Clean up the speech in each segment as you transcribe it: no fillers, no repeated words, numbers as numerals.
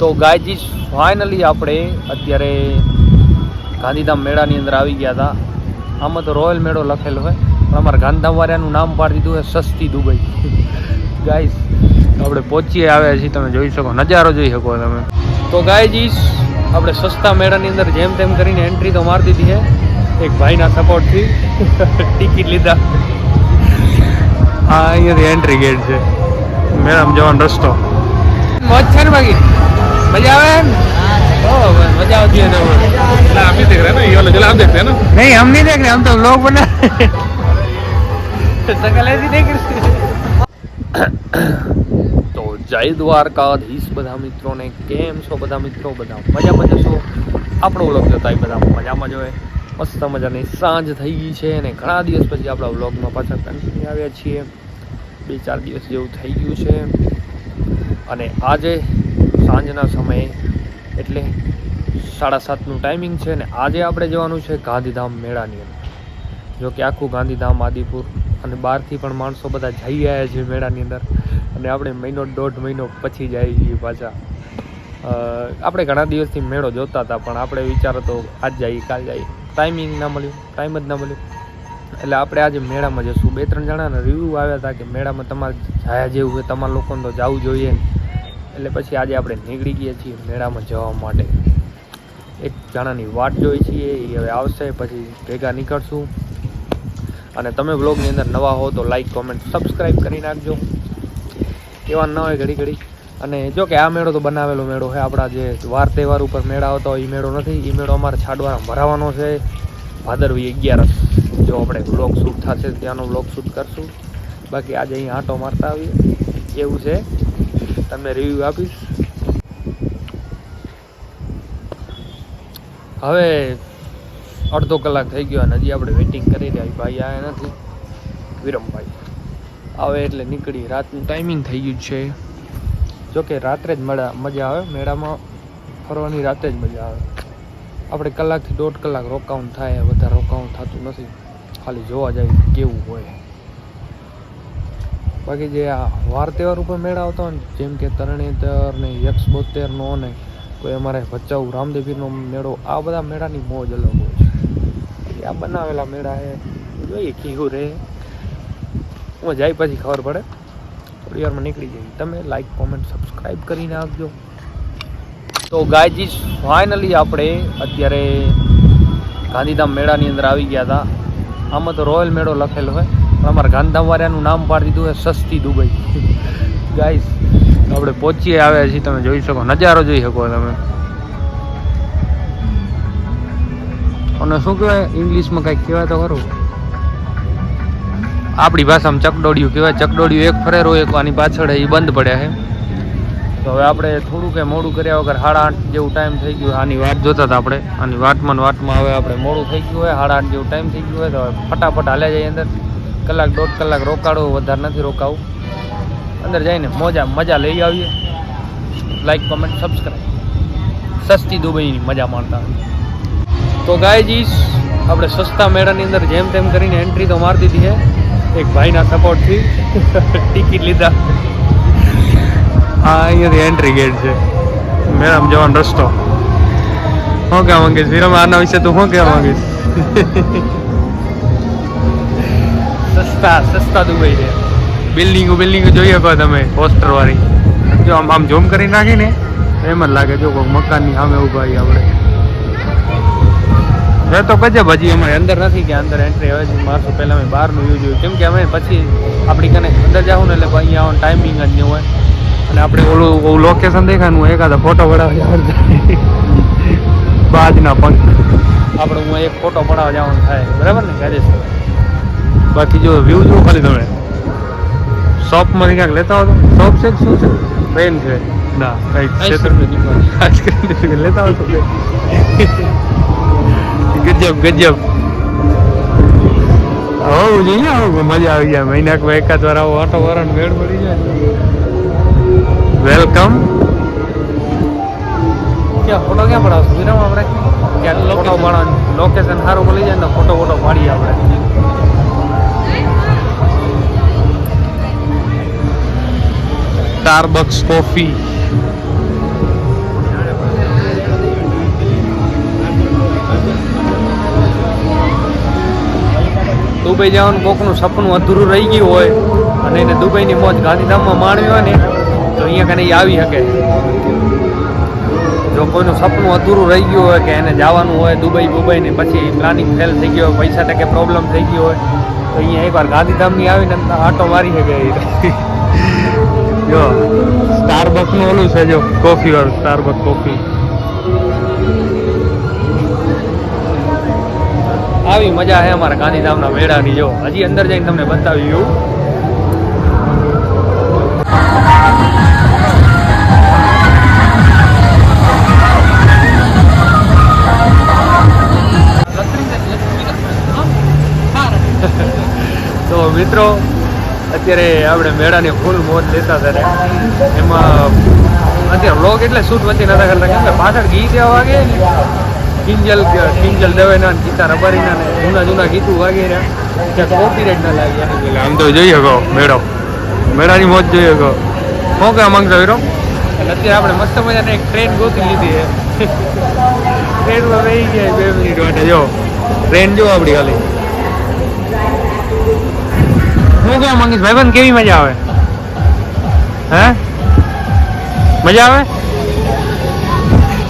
તો ગાયજી ફાઇનલી આપણે અત્યારે ગાંધીધામ મેળાની અંદર આવી ગયા હતા. આમાં તો રોયલ મેળો લખેલો હોય પણ અમારા ગાંધીધામ વાળાનું નામ પાડી દીધું છે સસ્તી દુબઈ. ગાઈસ આપણે પહોંચીએ આવ્યા છીએ, તમે જોઈ શકો, નજારો જોઈ શકો તમે. તો ગાયજી આપણે સસ્તા મેળાની અંદર જેમ તેમ કરીને એન્ટ્રી તો મારી દીધી છે એક ભાઈના સપોર્ટથી. ટિકિટ લીધા. હા, અહીંયાથી એન્ટ્રી ગેટ છે, મેળામાં જવાનો રસ્તો. મોજ છે ને બાકી? मजा आवे है? मजा आती है ना. हम नहीं देख रहे ना, ये वाला चला आप देखते हैं ना. नहीं, हम नहीं देख रहे, हम तो लोग बना सकल ऐसी देख रहे. તો જય દ્વારકાધીશ બધા મિત્રોને. કેમ છો બધા મિત્રો? બધા મજામાં જશો? આપણો વ્લોગ જોતા બધા મજામાં જ હોય. મસ્ત મજાની સાંજ થઈ ગઈ છે અને ઘણા દિવસ પછી આપણા વ્લોગમાં પાછા કન્ટિન્યુ આવ્યા છીએ. 2-4 દિવસ જેવું થઈ ગયું છે અને આજે સાંજના સમયે એટલે 7:30નું ટાઈમિંગ છે ને આજે આપણે જવાનું છે ગાંધીધામ મેળાની અંદર. જો કે આખું ગાંધીધામ, આદિપુર અને બહારથી પણ માણસો બધા જઈ આવ્યા છે મેળાની અંદર અને આપણે 1.5 મહિનો પછી જઈએ છીએ પાછા. આપણે ઘણા દિવસથી મેળો જોતા હતા પણ આપણે વિચાર હતો આજ જઈએ કાલ જઈએ, ટાઈમ જ ના મળ્યું. એટલે આપણે આજે મેળામાં જઈશું. 2-3 જણાના રિવ્યૂ આવ્યા હતા કે મેળામાં તમારે જાયા જેવું હોય, તમારા લોકોને તો જવું જોઈએ ને. એટલે પછી આજે આપણે નીકળી ગયા છીએ મેળામાં જવા માટે. એક જણાની વાટ જોઈ છીએ, એ હવે આવશે પછી ભેગા નીકળશું. અને તમે બ્લોગની અંદર નવા હો તો લાઈક, કોમેન્ટ, સબસ્ક્રાઈબ કરી નાખજો. કેવા ન હોય ઘડી. અને જો કે આ મેળો તો બનાવેલો મેળો છે, આપણા જે વાર તહેવાર ઉપર મેળા આવતા હોય એ મેળો નથી. એ મેળો અમારે છાડવાના ભરાવાનો છે ભાદરવી 11. જો આપણે બ્લોગ શૂટ થશે ત્યાંનો બ્લોગ શૂટ કરશું. બાકી આજે અહીં આંટો મારતા આવીએ એવું છે, તમને રિવ્યૂ આપીશ. હવે અડધો કલાક થઈ ગયો અને હજી આપણે વેઇટિંગ કરી રહ્યા. ભાઈ આવ્યા નથી, વિરમભાઈ આવે એટલે નીકળી. રાતનું ટાઈમિંગ થઈ ગયું છે. જોકે રાત્રે જ મજા આવે મેળામાં ફરવાની, રાતે જ મજા આવે. આપણે 1-1.5 કલાક રોકાવાનું થાય, વધારે રોકાવાનું થતું નથી, ખાલી જોવા જાય કેવું હોય. બાકી જે આ વાર તહેવાર ઉપર મેળા આવતા હોય ને, જેમ કે તરણેતર ને 172નો ને કોઈ અમારે ભચાઉ રામદેવીરનો મેળો, આ બધા મેળાની મોજ અલગ હોય છે. આ બનાવેલા મેળા છે, જોઈએ કેવું રહે. હું જાય પછી ખબર પડે, થોડી વારમાં નીકળી જાય. તમે લાઈક, કોમેન્ટ, સબસ્ક્રાઈબ કરી નાખજો. તો ગાયજી ફાઇનલી આપણે અત્યારે ગાંધીધામ મેળાની અંદર આવી ગયા હતા. આમાં તો રોયલ મેળો લખેલો હોય પણ અમારા ગાંધીધામ વાળાનું નામ પાડી દીધું છે સસ્તી દુબઈ. ગાઈસ આપણે પહોંચીએ આવ્યા છીએ, તમે જોઈ શકો, નજારો જોઈ શકો તમે. અને શું કહેવાય ઇંગ્લિશમાં કંઈક કહેવાય તો ખરું, આપણી ભાષામાં ચકડોડિયું કહેવાય. ચકડોડિયું એક ફરેરો એક આની પાછળ એ બંધ પડ્યા છે. તો હવે આપણે થોડું કંઈ મોડું કર્યા વગર 8:30 જેવું ટાઈમ થઈ ગયું. આની વાટ જોતા હતા આપણે, આની વાટમાં હવે આપણે મોડું થઈ ગયું હોય, 8:30 જેવું ટાઈમ થઈ ગયું હોય. તો હવે ફટાફટ હાલ્યા જઈએ અંદર. 1-1.5 કલાક રોકાડવું, વધારે નથી રોકાવું. અંદર જઈને મજા લઈ આવીએ. Like, comment, subscribe. સસ્તી દુબઈની મજા માણતા આવીએ. તો ગાયજી આપણે સસ્તા મેળાની અંદર જેમ તેમ કરીને એન્ટ્રી તો મારી દીધી છે એક ભાઈના સપોર્ટથી. ટિકિટ લીધા. હા, અહીંયાથી એન્ટ્રી ગેટ છે, મેળામાં જવાનો રસ્તો. શું કહેવા માંગીશ વિરમ આના વિશે? તું શું કહેવા માંગીશ? સસ્તા દુબઈ છે. બિલ્ડિંગો જોઈ શકો તમે, પોસ્ટર વાળી. જો આમ ઝૂમ કરી નાખીને એમ જ લાગે જો કોઈ મકાનની સામે ઉભા આપણે. મેં તો ગજબ, હજી અમારે અંદર નથી કે અંદર એન્ટ્રી હવે મારશું. પહેલાં અમે બહારનું વ્યૂ જોયું, કેમ કે અમે પછી આપણી કને અંદર જાઉં ને એટલે અહીંયા આવવાનું ટાઈમિંગ જ નહીં હોય. અને આપણે ઓલું લોકેશન દેખાનું હોય, એકાદો ફોટો પડાવવા બાજના પંખ આપણે હું એક ફોટો પડાવવા જવાનું થાય, બરાબર ને રાજેશ? બાકી જો વ્યૂ જો ખાલી તમે શોપમાંથી ક્યાંક લેતા હો તો. શોપ છે શું છે? ટ્રેન છે ના કંઈક આઈસ્ક્રીમ લેતા હો તો. ગજબ હોવું જોઈએ. આવું મજા આવી જાય. મહિના એકાદ વાર આવો ઓટો વાળાનો મેળ પડી જાય. વેલકમ. ક્યાં ફોટો ક્યાં પડાવશું વિરામ? આપણે ક્યાં ફોટો પાડવાનું લોકેશન સારું મળી જાય ને ફોટો પાડીએ આપણે. સ્ટારબક્સ કોફી દુબઈ જવાનું કોકનું સપનું અધૂરું રહી ગયું હોય અને એને દુબઈની મોજ ગાંધીધામમાં માણવી હોય ને તો અહીંયા કને આવી શકે. જો કોઈનું સપનું અધૂરું રહી ગયું હોય કે એને જવાનું હોય દુબઈ ને પછી પ્લાનિંગ ફેલ થઈ ગયો હોય, પૈસા ટકે પ્રોબ્લેમ થઈ ગયો હોય તો અહીંયા એકવાર ગાંધીધામની આવીને આટો મારી શકે. જો સ્ટારબક્સનું ઓલું છે, જો કોફી વાળું સ્ટારબક્સ કોફી. આવી મજા છે અમારા ગાંધીધામના મેળાની. જો હજી અંદર જઈને તમને બતાવ્યું. તો મિત્રો અત્યારે આપણે મેળાની ફૂલ મોજ લેતા હતા. એમાં અત્યારે વ્લોગ એટલે શૂટ વચ્ચે નતા કરતા કેમ કે પાછળ ગીત એવા વાગે ને કિંજલ દવેના ગીતા રબારીના ને જૂના ગીતું વાગે રહ્યા ત્યાં કોપીરાઇટ ના લાગે. આમ તો જોઈ શકો મેળાની મોજ જોઈ શકો. શું કહેવા માંગતો હીરો? એટલે અત્યારે આપણે મસ્ત મજાને એક ટ્રેન ગોતી લીધી છે. ટ્રેનમાં રહી ગયા 2 મિનિટ માટે. જો ટ્રેન જો આપણી ખાલી. શું કહેવા માંગીશ ભાઈબંધ? કેવી મજા આવે? હે મજા આવે?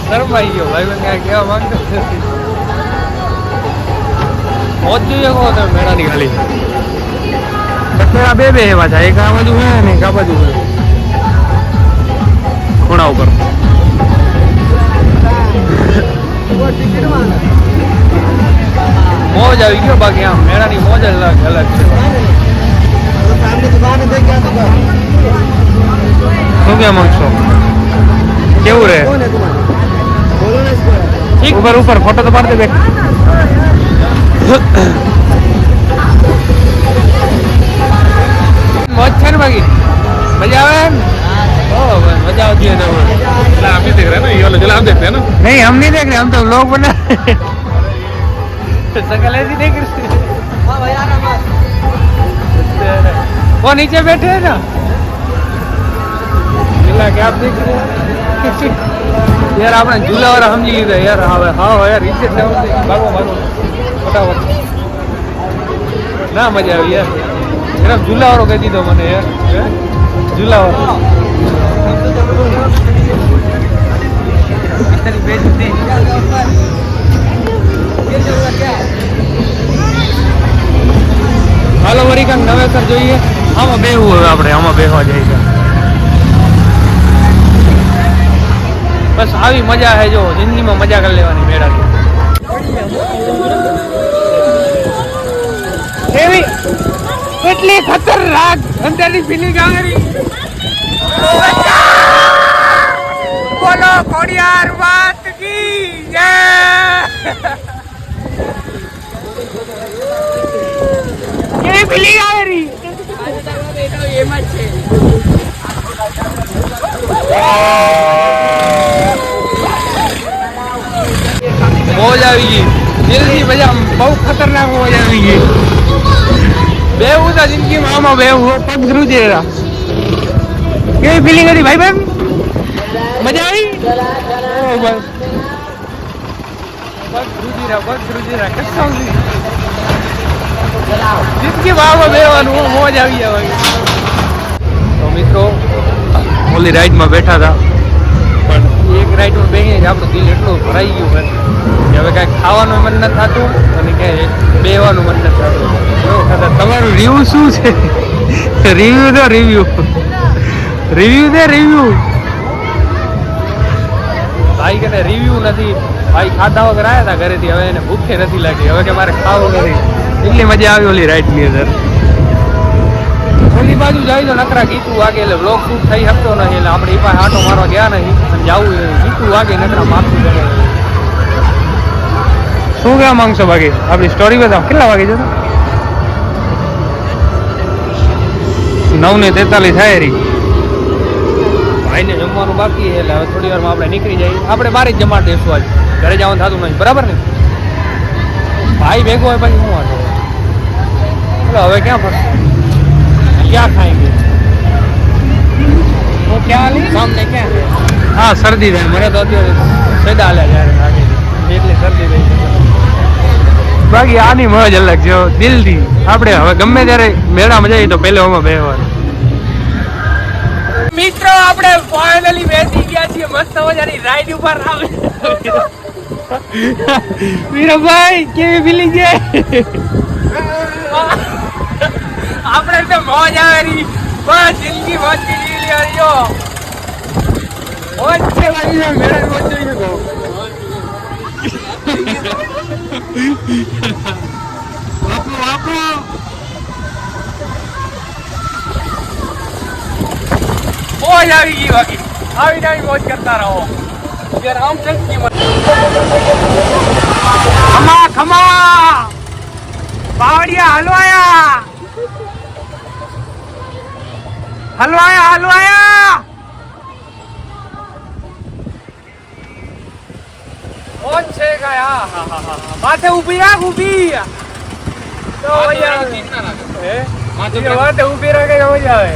શરમાઈ ગયો ભાઈબંધ કાંઈ કહેવા માંગતો નથી. મોજ જોઈએ કહો તમે મેળાની ખાલી. બે એવા છે, એક આ બાજુ છે ને એક આ બાજુ છે ખૂણા ઉપર. મોજ આવી ગયો. બાકી આમ મેળાની મોજ અલગ છે. શું ક્યાં માંગશો? કેવું રે? ઉપર ફોટો તો પાડી દે. મોજ છે ને? બાકી મજા આવે? मजा आती है जब आप नहीं देख रहे ना, ये वाला चला आप देखते हैं ना. नहीं हम नहीं देख रहे, हम तो लोग बना सकल ऐसी देख रहे. वो नीचे बैठे हैं ना, मिला क्या आप देख रहे हैं यार? आपने झूला वाला समझी लीधा यार. हाँ यार इज्जत से भागो फटाफट ना. मजा આવી યાર. सिर्फ झूला वालों કહી દીધો મને યાર. झूला वाला इतनी बेइज्जती. હાલો વરી કાંક નવેસર જોઈએ. આમાં બેહવું હવે આપણે, આમાં બેહવા જઈએ. બસ આવી મજા છે. જો જિંદગીમાં મજા કરી લેવાની મેળાની. એવી કેટલી ખતરનાક અંદરની ફિલિંગ આવી. બોલો ખોડિયાર વાત કી જય. કેવી ફિલિંગ આવે રહી? એમ જ છે. મોજ આવી ગઈ દિલથી. મજા બહુ ખતરનાક મોજ આવી ગઈ. બેવું હતા જિંદગીમાં, આમાં બેવું પગ ધ્રુજે. કેવી ફિલિંગ હતી ભાઈ બેન? મજા આવી? બસ પગ ધ્રુજી રહ્યા કશું જિંદગીમાં આમાં બેવાનું મોજ આવી જાય. તો મિત્રો ઓલી રાઈડમાં બેઠા હતા, પણ એક રાઈડમાં બેસીને આપણું દિલ એટલું ભરાઈ ગયું હોય કે હવે કાંઈ ખાવાનું મન નથી થતું અને ક્યાંય બેવાનું મન નથી થતું. તમારું રિવ્યુ શું છે? રિવ્યુ દે રિવ્યુ ભાઈ. કે રિવ્યુ નથી ભાઈ. ખાધા વગર આવ્યા હતા ઘરેથી, હવે એને ભૂખે નથી લાગી. હવે કે મારે ખાવું નથી. એટલી મજા આવી ઓલી રાઈડની અંદર. ઓલી બાજુ જાય તો નકરા ગીતું વાગે એટલે બ્લોગ શૂટ થઈ શકતો નથી. એટલે આપણે એ પાસે આટો મારવા ગયા નહીં અને જવું ગીતું વાગે નકરા માથું ચડે. શું કહેવા માંગશો? બાકી આપણી સ્ટોરી બતાવો. કેટલા વાગે જતો? 9:43 થાય રહી. ભાઈને જમવાનું બાકી છે એટલે હવે થોડી વારમાં આપણે નીકળી જઈએ. આપણે બહાર જ જમાડ દઈશું આજ. ઘરે જવાનું થતું નહીં, બરાબર ને? ભાઈ ભેગો હોય પછી શું વાંધો? એટલે હવે ક્યાં ફરશે? ક્યાં ખાएंगे? वो क्या ली सामने क्या है? हाँ सर्दी है. મને તો અત્યારે સેદા હાલ્યા જાય આગળ, એટલે શરદી થઈ. બાકી આની મજ અલગ છે દિલથી. આપણે હવે ગમે ત્યારે મેળામાં જઈએ તો પહેલો આમાં બેહવાનું. મિત્રો આપણે ફાઇનલી બેસી ગયા છીએ મસ્ત મજાની રાઈડ ઉપર. વીરભાઈ કેવી ફીલિંગ છે? આપણે તો મોજ આવે રહી બસ જિંદગી મોજ કરી લી જો મોજ છે ભાઈ મેળા મોજ જોઈ શકો. મોજ આવી ગઈ બાકી આવી નવી મોજ કરતા રહો. રામ ખમા ખમા બાવડિયા હલવાયા હલવાયા હલવાયા. મોજ છે ગયા. માથે ઊભી રાખ ઊભી તો મજા આવે. માથે ઊભી રાખે મજા આવે.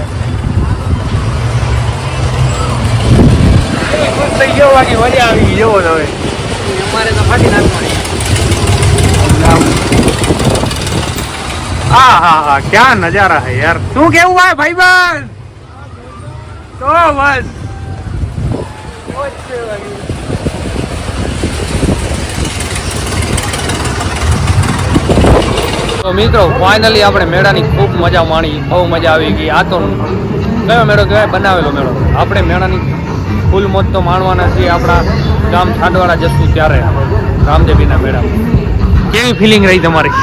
ખુશ થઈ ગયો બાકી મજા આવી ગઈ. જવો હવે અમારે તો ફાટી નાખવાની. હા હા હા ક્યાં નજારા હે યાર. શું કેવું ભાઈ ભાઈબંધ? તો બસ તો મિત્રો ફાઇનલી આપણે મેળાની ખૂબ મજા માણી. બહુ મજા આવી ગઈ. આ તો કયો મેળો કહેવાય? બનાવેલો મેળો. આપણે મેળાની ફૂલ મોજ તો માણવાના છીએ. આપણા ગામ છાંડવાળા જશું ત્યારે રામદેવીના મેળામાં. કેવી ફિલિંગ રહી તમારી?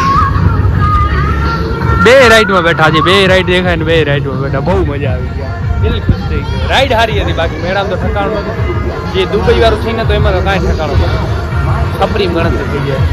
બે રાઈડમાં બેઠા છે. બે રાઈડ દેખાય ને બે રાઈડમાં બેઠા. બહુ મજા આવી ગયા. દિલ ખુશ થઈ ગયું. રાઈડ હારી હતી બાકી મેળામાં તો ઠકાણું નથી. જે દુબઈ વાળું થઈને તો એમાં તો કાંઈ ઠકાણું નથી. ખપરી ગણતરી થઈ જાય.